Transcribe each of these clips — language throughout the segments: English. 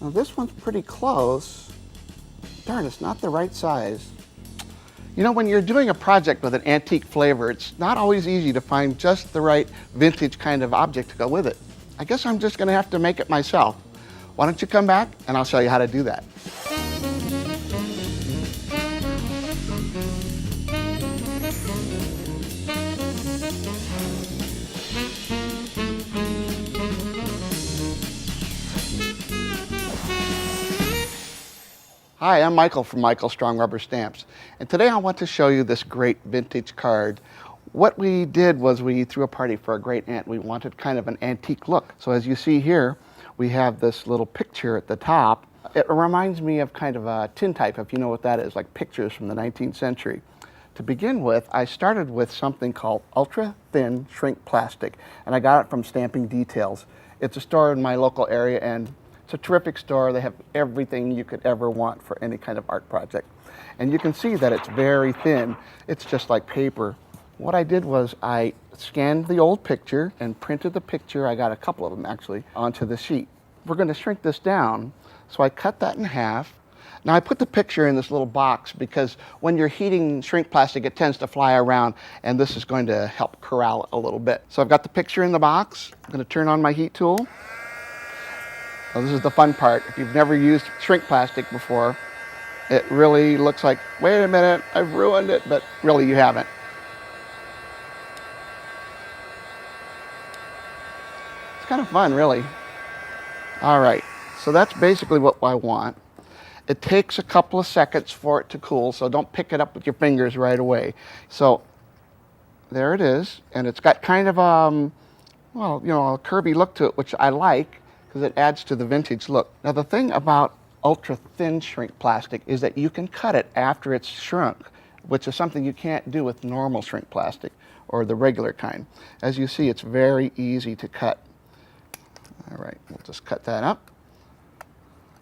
Now this one's pretty close. Darn, it's not the right size. You know, when you're doing a project with an antique flavor, it's not always easy to find just the right vintage kind of object to go with it. I guess I'm just gonna have to make it myself. Why don't you come back and I'll show you how to do that. Hi, I'm Michael from Michael Strong Rubber Stamps, and today I want to show you this great vintage card. What we did was we threw a party for a great aunt. We wanted kind of an antique look. So as you see here, we have this little picture at the top. It reminds me of kind of a tintype, if you know what that is, like pictures from the 19th century. To begin with, I started with something called ultra thin shrink plastic, and I got it from Stamping Details. It's a store in my local area, and it's a terrific store. They have everything you could ever want for any kind of art project. And you can see that it's very thin. It's just like paper. What I did was I scanned the old picture and printed the picture, I got a couple of them actually, onto the sheet. We're going to shrink this down, so I cut that in half. Now I put the picture in this little box because when you're heating shrink plastic, it tends to fly around, and this is going to help corral it a little bit. So I've got the picture in the box. I'm going to turn on my heat tool. Well, this is the fun part. If you've never used shrink plastic before, it really looks like, wait a minute, I've ruined it, but really you haven't. It's kind of fun, really. All right, so that's basically what I want. It takes a couple of seconds for it to cool, so don't pick it up with your fingers right away. So there it is, and it's got kind of well, you know, a curvy look to it, which I like, because it adds to the vintage look. Now the thing about ultra thin shrink plastic is that you can cut it after it's shrunk, which is something you can't do with normal shrink plastic or the regular kind. As you see, it's very easy to cut. All right, we'll just cut that up.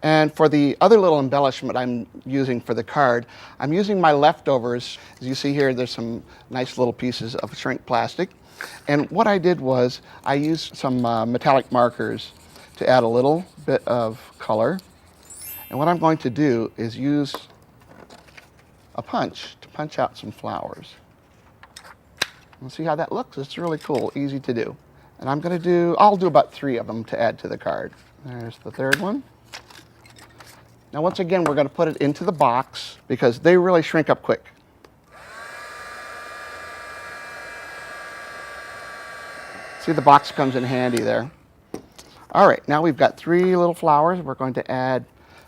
And for the other little embellishment I'm using for the card, I'm using my leftovers. As you see here, there's some nice little pieces of shrink plastic. And what I did was I used some metallic markers to add a little bit of color. And what I'm going to do is use a punch to punch out some flowers. And see how that looks? It's really cool, easy to do. And I'll do about 3 of them to add to the card. There's the third one. Now once again, we're going to put it into the box because they really shrink up quick. See, the box comes in handy there. All right, now we've got 3 little flowers. We're going to add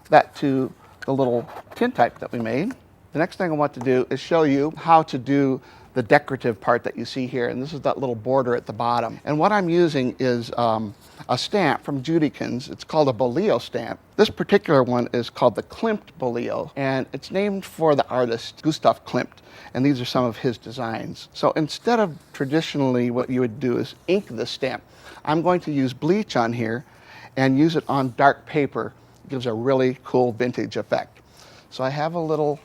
that to the little tintype that we made. The next thing I want to do is show you how to do the decorative part that you see here, and this is that little border at the bottom. And what I'm using is a stamp from Judykins. It's called a Boleo stamp. This particular one is called the Klimt Boleo, and it's named for the artist Gustav Klimt, and these are some of his designs. So instead of traditionally what you would do is ink the stamp, I'm going to use bleach on here and use it on dark paper. It gives a really cool vintage effect. So I have a little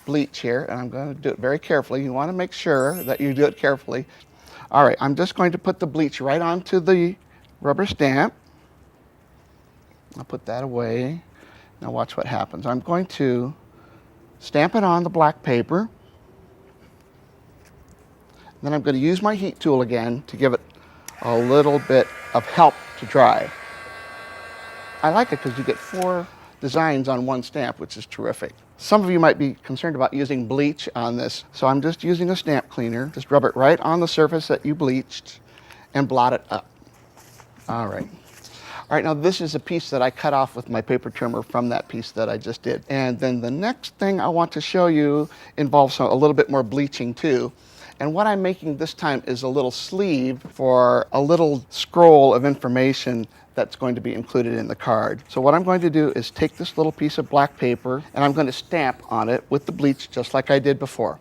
bleach here, and I'm going to do it very carefully. You want to make sure that you do it carefully. All right, I'm just going to put the bleach right onto the rubber stamp. I'll put that away. Now watch what happens. I'm going to stamp it on the black paper. Then I'm going to use my heat tool again to give it a little bit of help to dry. I like it because you get 4 designs on one stamp, which is terrific. Some of you might be concerned about using bleach on this, so I'm just using a stamp cleaner. Just rub it right on the surface that you bleached and blot it up. All right. All right, now this is a piece that I cut off with my paper trimmer from that piece that I just did. And then the next thing I want to show you involves a little bit more bleaching too. And what I'm making this time is a little sleeve for a little scroll of information that's going to be included in the card. So what I'm going to do is take this little piece of black paper and I'm going to stamp on it with the bleach just like I did before.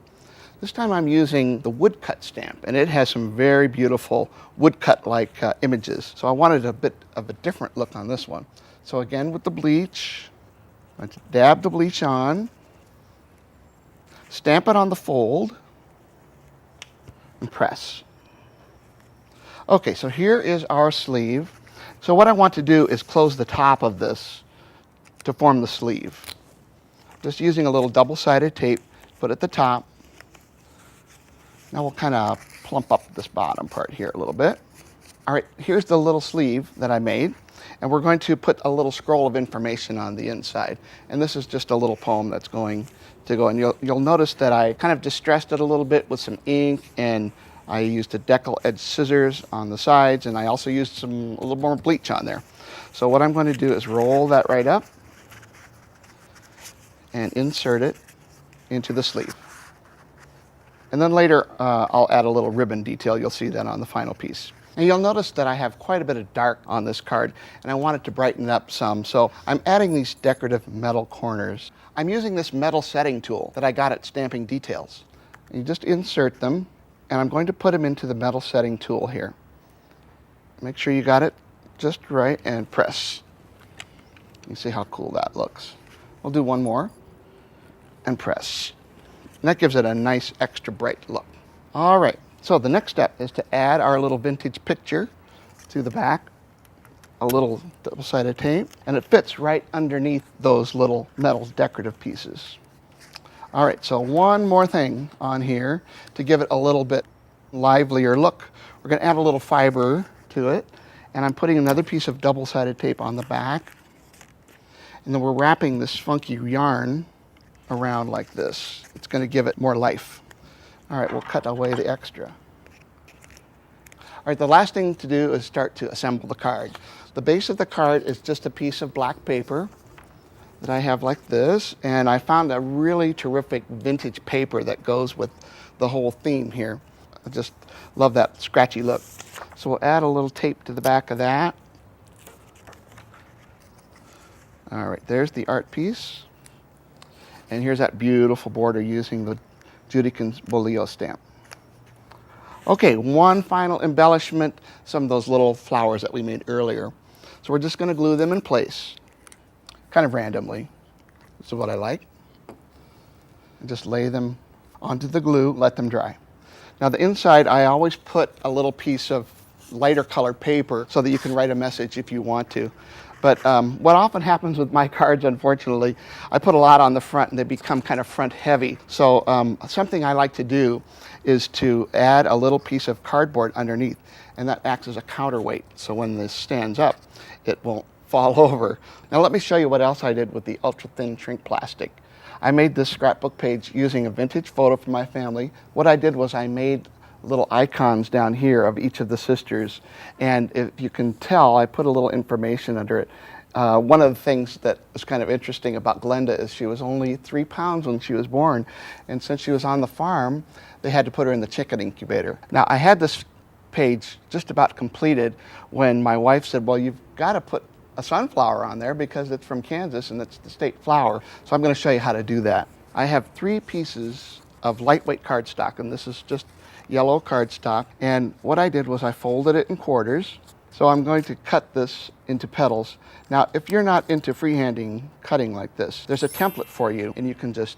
This time I'm using the woodcut stamp, and it has some very beautiful woodcut-like images. So I wanted a bit of a different look on this one. So again with the bleach, I'm going to dab the bleach on, stamp it on the fold, and press. Okay, so here is our sleeve. So what I want to do is close the top of this to form the sleeve. Just using a little double-sided tape, put at the top. Now we'll kind of plump up this bottom part here a little bit. All right, here's the little sleeve that I made, and we're going to put a little scroll of information on the inside. And this is just a little poem that's going to go. And you'll notice that I kind of distressed it a little bit with some ink, and I used a decal edge scissors on the sides, and I also used a little more bleach on there. So what I'm going to do is roll that right up and insert it into the sleeve. And then later, I'll add a little ribbon detail. You'll see that on the final piece. And you'll notice that I have quite a bit of dark on this card, and I want it to brighten it up some. So I'm adding these decorative metal corners. I'm using this metal setting tool that I got at Stamping Details. You just insert them, and I'm going to put them into the metal setting tool here. Make sure you got it just right, and press. You see how cool that looks. We'll do one more, and press. And that gives it a nice extra bright look. All right, so the next step is to add our little vintage picture to the back, a little double-sided tape, and it fits right underneath those little metal decorative pieces. All right, so one more thing on here to give it a little bit livelier look. We're going to add a little fiber to it, and I'm putting another piece of double-sided tape on the back, and then we're wrapping this funky yarn around like this. It's going to give it more life. All right, we'll cut away the extra. All right, the last thing to do is start to assemble the card. The base of the card is just a piece of black paper that I have like this, and I found a really terrific vintage paper that goes with the whole theme here. I just love that scratchy look. So we'll add a little tape to the back of that. All right, there's the art piece. And here's that beautiful border using the Judikins Bolio stamp. Okay, one final embellishment, some of those little flowers that we made earlier. So we're just going to glue them in place, kind of randomly. This is what I like. And just lay them onto the glue, let them dry. Now the inside, I always put a little piece of lighter colored paper so that you can write a message if you want to. But what often happens with my cards, unfortunately, I put a lot on the front and they become kind of front heavy. So something I like to do is to add a little piece of cardboard underneath, and that acts as a counterweight. So when this stands up, it won't fall over. Now let me show you what else I did with the ultra thin shrink plastic. I made this scrapbook page using a vintage photo from my family. What I did was I made little icons down here of each of the sisters, and if you can tell, I put a little information under it. One of the things that was kind of interesting about Glenda is she was only 3 pounds when she was born, and since she was on the farm, they had to put her in the chicken incubator. Now I had this page just about completed when my wife said, well, you've got to put a sunflower on there because it's from Kansas and it's the state flower. So I'm going to show you how to do that. I have 3 pieces of lightweight cardstock, and this is just yellow cardstock, and what I did was I folded it in quarters. So I'm going to cut this into petals. Now if you're not into freehanding cutting like this, there's a template for you, and you can just